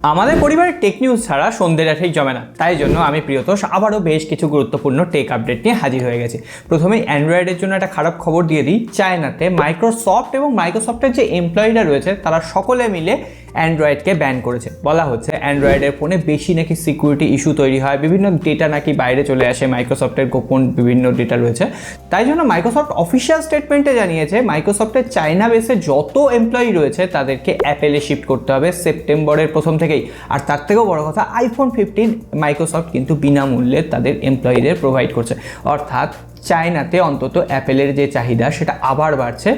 আমাদের পরিবারের tech news ছাড়া সন্ধ্যেটা ঠিক জমে না, তাই জন্য আমি প্রিয়তোষ আবারও বেশ কিছু গুরুত্বপূর্ণ টেক আপডেট নিয়ে হাজির হয়ে গেছি। প্রথমেই অ্যান্ড্রয়েডের জন্য একটা খারাপ খবর দিয়ে দিই। চায়নাতে মাইক্রোসফট এবং মাইক্রোসফটের যে এমপ্লয়িরা রয়েছে তারা সকলে মিলে অ্যান্ড্রয়েডকে ব্যান করেছে। বলা হচ্ছে অ্যান্ড্রয়েডের ফোনে বেশি নাকি সিকিউরিটি ইস্যু তৈরি হয়, বিভিন্ন ডেটা নাকি বাইরে চলে আসে, মাইক্রোসফটের গোপন বিভিন্ন ডেটা রয়েছে। তাই জন্য মাইক্রোসফট অফিসিয়াল স্টেটমেন্টে জানিয়েছে মাইক্রোসফটের চায়না বেসে যত এমপ্লয়ি রয়েছে তাদেরকে অ্যাপেলে শিফট করতে হবে সেপ্টেম্বরের প্রথম থেকেই। আর তার থেকেও বড় কথা, আইফোন 15 মাইক্রোসফট কিন্তু বিনামূল্যে তাদের এমপ্লয়িদের প্রোভাইড করছে। অর্থাৎ চায়নাতে অন্তত অ্যাপেলের যে চাহিদা সেটা আবার বাড়ছে,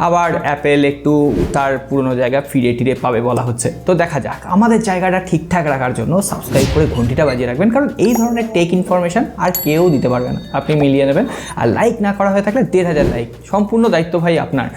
আবার অ্যাপেল একটু তার পুরনো জায়গা ফিরে টিরে পাবে বলা হচ্ছে। তো দেখা যাক। আমাদের জায়গাটা ঠিকঠাক রাখার জন্য সাবস্ক্রাইব করে ঘন্টিটা বাজিয়ে রাখবেন, কারণ এই ধরনের টেক ইনফরমেশন আর কেউ দিতে পারবে না, আপনি মিলিয়ে নেবেন। আর লাইক না করা হয়ে থাকলে 1500 লাইক, সম্পূর্ণ দায়িত্ব ভাই আপনার।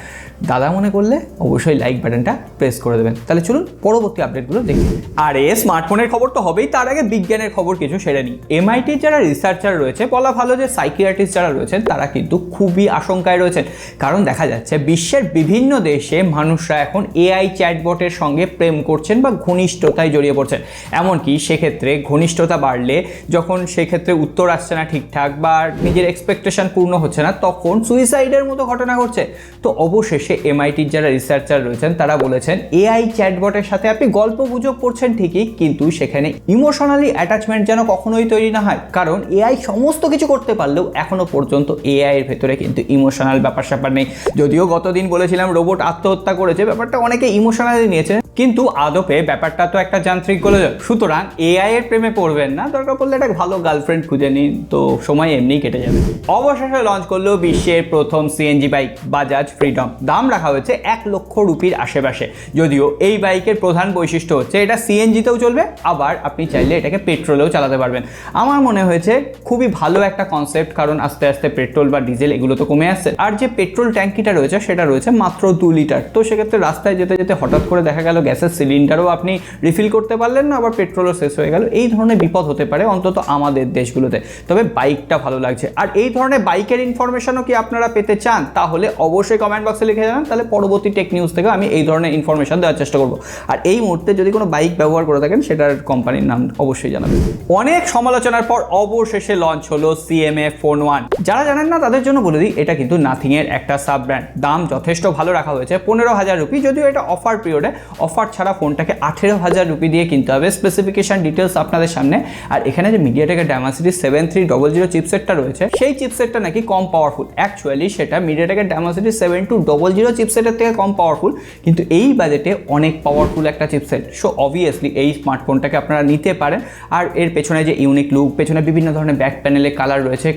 দাদা মনে করলে অবশ্যই লাইক বাটনটা প্রেস করে দেবেন। তাহলে চলুন পরবর্তী আপডেটগুলো দেখি। আর স্মার্টফোনের খবর তো হবেই, তার আগে বিজ্ঞানের খবর কিছু সেরে নিই। এমআইটির যারা রিসার্চার রয়েছে, বলা ভালো যে সাইকিয়াট্রিস্ট যারা রয়েছেন তারা কিন্তু খুবই আশঙ্কায় রয়েছেন। কারণ দেখা যাচ্ছে বিশ্বের বিভিন্ন দেশে মানুষরা এখন এআই চ্যাটবটের সঙ্গে প্রেম করছেন বা ঘনিষ্ঠতায় জড়িয়ে পড়ছেন। এমনকি সেক্ষেত্রে ঘনিষ্ঠতা বাড়লে যখন সেক্ষেত্রে উত্তর আসছে না ঠিকঠাক বা নিজের এক্সপেকটেশন পূর্ণ হচ্ছে না, তখন সুইসাইডের মতো ঘটনা ঘটছে। তো অবশেষে এমআইটির যারা রিসার্চার রয়েছেন তারা বলেছেন এআই চ্যাটবটের সাথে আপনি গল্প গুজব করছেন ঠিকই, কিন্তু সেখানে ইমোশনালি অ্যাটাচমেন্ট যেন কখনোই তৈরি না হয়। কারণ এআই সমস্ত কিছু করতে পারলেও এখনো পর্যন্ত এআই এর ভেতরে কিন্তু ইমোশনাল ব্যাপার স্যাপার নেই। যদিও গতদিন বলেছিলাম রোবট আত্মহত্যা করেছে, ব্যাপারটা অনেকে ইমোশনালি নিয়েছে, কিন্তু আদপে ব্যাপারটা তো একটা যান্ত্রিক গোলযোগ। সুতরাং এআই এর প্রেমে পড়বেন না, দরকার পড়লে একটা ভালো গার্লফ্রেন্ড খুঁজে নিন, তো সময় এমনিই কেটে যাবে। অবশেষে লঞ্চ করলো বিশ্বের প্রথম সিএনজি বাইক বাজাজ ফ্রিডম। দাম রাখা হয়েছে 1 লক্ষ রুপির আশেপাশে। যদিও এই বাইকের প্রধান বৈশিষ্ট্য হচ্ছে এটা সিএনজিতেও চলবে, আবার আপনি চাইলে এটাকে পেট্রোলেও চালাতে পারবেন। আমার মনে হয়েছে খুবই ভালো একটা কনসেপ্ট, কারণ আস্তে আস্তে পেট্রোল বা ডিজেল এগুলো তো কমে আসছে। আর যে পেট্রোল ট্যাঙ্কিটা রয়েছে সেটা রয়েছে মাত্র 2 লিটার। তো সেক্ষেত্রে রাস্তায় যেতে যেতে হঠাৎ করে দেখা গেল গ্যাসের সিলিন্ডারও আপনি রিফিল করতে পারলেন না, আবার পেট্রোলও শেষ হয়ে গেল। এই ধরনের বিপদ হতে পারে অন্তত আমাদের দেশগুলোতে। তবে বাইকটা ভালো লাগছে। আর এই ধরনের বাইকের ইনফরমেশনও কি আপনারা পেতে চান? তাহলে অবশ্যই কমেন্ট বক্সে লিখে জানান, তাহলে পরবর্তী টেক নিউজ থেকে আমি এই ধরনের ইনফরমেশন দেওয়ার চেষ্টা করব। আর এই মুহূর্তে যদি কোনো বাইক ব্যবহার করে থাকেন সেটার কোম্পানির নাম অবশ্যই জানাবেন। অনেক সমালোচনার পর অবশেষে লঞ্চ হলো CMA Phone 1। যারা জানেন না তাদের জন্য বলে দিই, এটা কিন্তু নাথিং এর একটা সাব ব্র্যান্ড। দাম যথেষ্ট ভালো রাখা হয়েছে, 15,000 রুপি। যদিও এটা অফার পিরিয়ডে, অফার ছাড়া ফোনটাকে 18,000 রুপি দিয়ে কিনতে হবে। স্পেসিফিকেশন ডিটেলস আপনাদের সামনে। আর এখানে যে মিডিয়াটেকের Dimensity 7300 চিপসেটটা রয়েছে, সেই চিপসেটটা নাকি কম পাওয়ারফুল। অ্যাকচুয়ালি সেটা মিডিয়াটেকের Dimensity 7200 চিপসেটের থেকে কম পাওয়ারফুল, কিন্তু এই বাজেটে অনেক পাওয়ারফুল একটা চিপসেট। সো অবভিয়াসলি এই স্মার্টফোনটাকে আপনারা নিতে পারেন। আর এর পেছনে যে ইউনিক লুক, পেছনে বিভিন্ন ধরনের ব্যাক প্যানেলে কালার রয়েছে,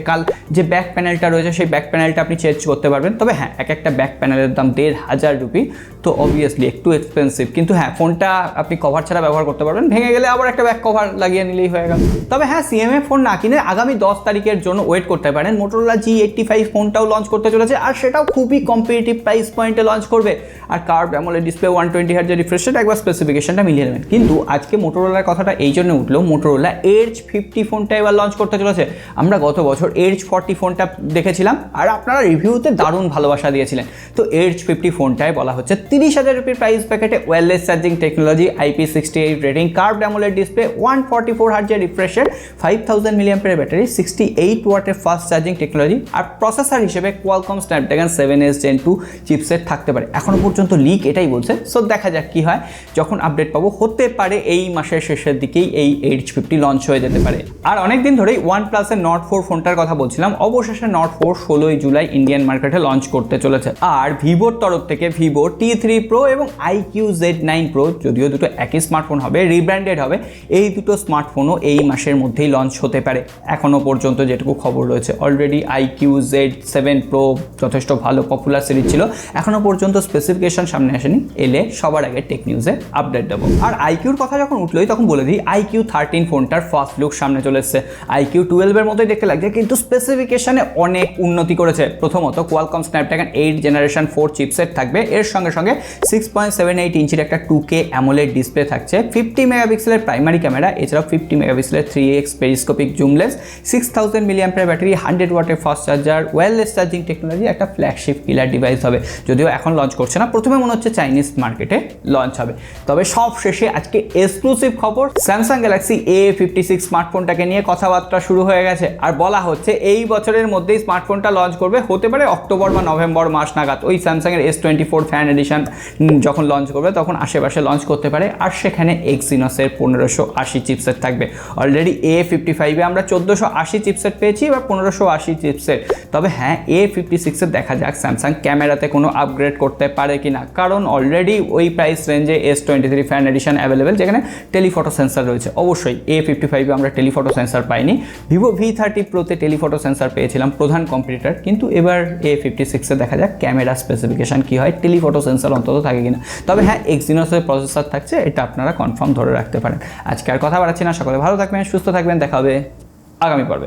যে ব্যাক প্যানেলটা রয়েছে সেই ব্যাক প্যানেলটা আপনি চেঞ্জ করতে পারবেন। তবে হ্যাঁ, একটা ব্যাক প্যানেলের দাম 1,500 রুপি, তো অবভিয়াসলি একটু এক্সপেন্সিভ। কিন্তু হ্যাঁ, ফোনটা আপনি কভার ছাড়া ব্যবহার করতে পারবেন, ভেঙে গেলে আবার একটা ব্যাক কভার লাগিয়ে নিলেই হয়ে গেল। তবে হ্যাঁ, CMA ফোন না কিনে আগামী 10 তারিখের জন্য ওয়েট করতে পারেন। মোটোরোলা G85 ফোনটাও লঞ্চ করতে চলেছে, আর সেটাও খুবই কম্পিটিটিভ প্রাইস পয়েন্টে লঞ্চ করবে। আর curve AMOLED display 120 hertz refresh rate, একবার স্পেসিফিকেশনটা মিলিয়ে নেবেন। কিন্তু আজকে মোটোরোলার কথাটা এই জন্য উঠলো, মোটোরোলা Edge 50 ফোনটা এবার লঞ্চ করতে চলেছে। আমরা গত বছর Edge 40 ফোনটা দেখেছিলাম, আর আপনারা রিভিউতে দারুণ ভালোবাসা দিয়েছিলেন। তো Edge 50 ফোনটায় বলা হচ্ছে 30,000 রুপির প্রাইস প্যাকেটে wireless charging technology, IP68 rating, curve AMOLED display, 144 হার্জের রিফ্রেশ রেট, 5000 মিলিঅ্যাম্পিয়ার ব্যাটারি, 68 ওয়াটের ফাস্ট চার্জিং টেকনোলজি, আর প্রসেসর হিসেবে Qualcomm Snapdragon 7S Gen 2 chipset থাকতে পারে। এখনো পর্যন্ত লিক এটাই বলছে। সো দেখা যাক কি হয়, যখন আপডেট পাবো। হতে পারে এই মাসের শেষের দিকেই এই Edge 50 লঞ্চ হয়ে যেতে পারে। আর অনেকদিন ধরেই OnePlus এর Nord 4 ফোনটার কথা বলছিলাম। অবশেষে Nord 4 16 জুলাই ইন্ডিয়ান মার্কেটে লঞ্চ করতে চলেছে। আর ভিভোর তরফ থেকে ভিভো T3 Pro এবং IQ Z9 Pro, যদিও দুটো একই স্মার্টফোন হবে, রিব্র্যান্ডেড হবে, এই দুটো স্মার্টফোনও এই মাসের মধ্যেই লঞ্চ হতে পারে এখনো পর্যন্ত যেটুকু খবর রয়েছে। অলরেডি IQ Z7 Pro যথেষ্ট ভালো পপুলার সিরিজ ছিল, এখনো পর্যন্ত স্পেসিফিকেশন সামনে আসেনি। এলে সবার আগে টেক নিউজে আপডেট দেবো। আর IQর কথা যখন উঠলোই তখন বলে দিই, IQ 13 ফোনটার ফার্স্ট লুক সামনে চলে এসছে। IQ 12 এর মতোই দেখতে লাগছে, কিন্তু স্পেসিফিকেশনে অনেক উন্নতি করেছে। প্রথমত Qualcomm Snapdragon 8 জেনারেশন 4 চিপসেট থাকবে, এর সঙ্গে সঙ্গে 6.78 ইঞ্চির একটা 2K অ্যামোলেড ডিসপ্লে থাকছে, 50 মেগাপিক্সেলের প্রাইমারি ক্যামেরা, এছাড়াও 50 মেগাপিক্সেলের 3x পেরিস্কোপিক জুমলেস, 6000 মিলিঅ্যাম্পিয়ার ব্যাটারি, 100 ওয়াটের fast charger, wireless charging technology, একটা ফ্ল্যাগশিপ কিলার ডিভাইস হবে। যদিও এখন লঞ্চ করছে না, প্রথমে মনে হচ্ছে চাইনিজ মার্কেটে লঞ্চ হবে। তবে সব শেষে আজকে এক্সক্লুসিভ খবর, স্যামসাং গ্যালাক্সি A56 স্মার্টফোনটাকে নিয়ে কথাবার্তা শুরু হয়ে গেছে, আর বলা হচ্ছে এই বছরের মধ্যেই স্মার্টফোনটা লঞ্চ করবে, হতে পারে অক্টোবর বা নভেম্বর মাস নাগাদ। ওই স্যামসাংয়ের S24 ফ্যান এডিশন যখন লঞ্চ করবে তখন আশেপাশে লঞ্চ করতে পারে, আর সেখানে এক্সিনসের 1580 চিপসেট থাকবে। অলরেডি A55-এ আমরা 1480 চিপসেট পেয়েছি, এবার 1580 চিপসেট। তবে হ্যাঁ, A56-এর দেখা যাক স্যামসাং ক্যামেরাতে কোনো আপগ্রেড করতে পারে কিনা, কারণ অলরেডি ওই প্রাইস রেঞ্জে S23 ফ্যান এডিশন অ্যাভেলেবেল, যেখানে টেলিফটো সেন্সার রয়েছে। অবশ্যই A55-এ আমরা টেলিফটো সেন্সার পাইনি, ভিভো V30 প্রোতে টেলিফটো সেন্সার পেয়েছিলাম, প্রধান কম্পিটিটর। কিন্তু এবার A56-এ দেখা যাক ক্যামেরা স্পেসিফিকেশন কী হয়, টেলিফটো সেন্সার অন্তত থাকে কিনা। তবে হ্যাঁ, এক্সিনোসের প্রসেসর থাকছে, এটা আপনারা কনফার্ম ধরে রাখতে পারেন। আজকে আর কথা বাড়াচ্ছি না, সকলে ভালো থাকবেন, সুস্থ থাকবেন, দেখা হবে আগামী পর্বে।